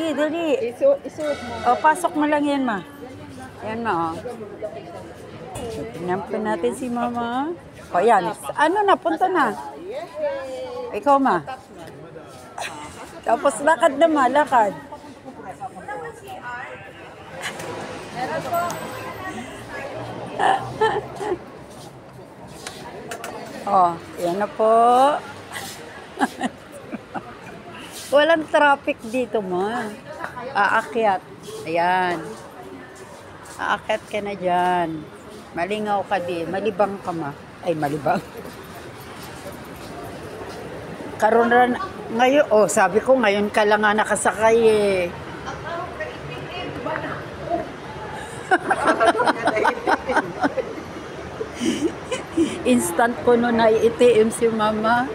Dali, dali. Isuot mo. O, pasok mo lang yan, ma. Yan, ma, o. Tingnan po natin si mama. O, yan. Ano na, punta na. Ikaw, ma. Tapos lakad na, ma. Lakad. Oh, yan na po. Walang traffic dito, ma. Aakyat. Ayan. Aakyat ka na dyan. Malingaw ka din. Malibang ka, ma. Ay, malibang. Karoon rin, ngayon, oh, sabi ko, ngayon ka lang nga nakasakay eh. Instant ko no na ATM si mama.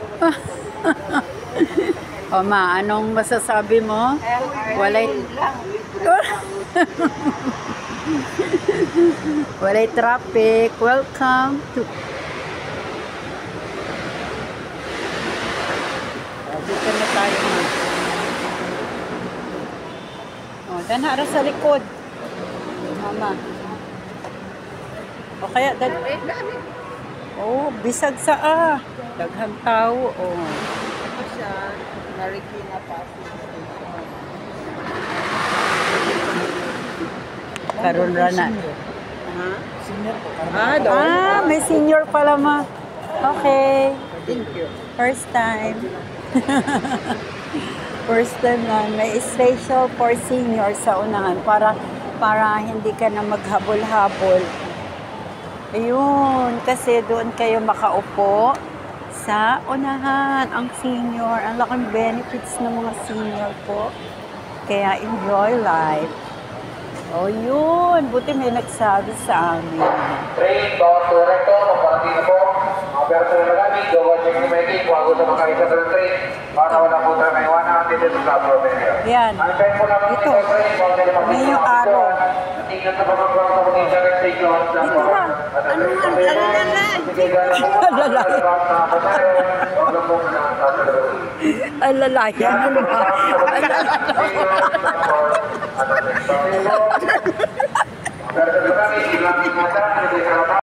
O ma, anong masasabi mo? Walay walay traffic. Welcome to dito na tayo, ma. O, danara sa likod. Mama. O kaya, oh, bisag sa daghang tao. Oh. Ito siya. Marikina pa. Karon ra na. Senior po. May senior pala, ma. Okay. Thank you. First time. First time na may special for senior sa unahan para hindi ka na maghabol-habol. Ayun, kasi doon kayo makaupo sa unahan, ang senior. Ang laking benefits ng mga senior po. Kaya enjoy life. O yun, buti may nagsabi sa amin. Train, bawat director, kapatid na po. Mga personal na kami, gawa check ni Maggie, bago sa makaisa sa train, para wala po tayo may iwanan dito sa Club Romeo. Yan. Ito. May yung araw. Tingnan sa pagkakaroon sa mga direct station. Ito ha. Ano nga? Alalayan. Ano ba? Alalayan.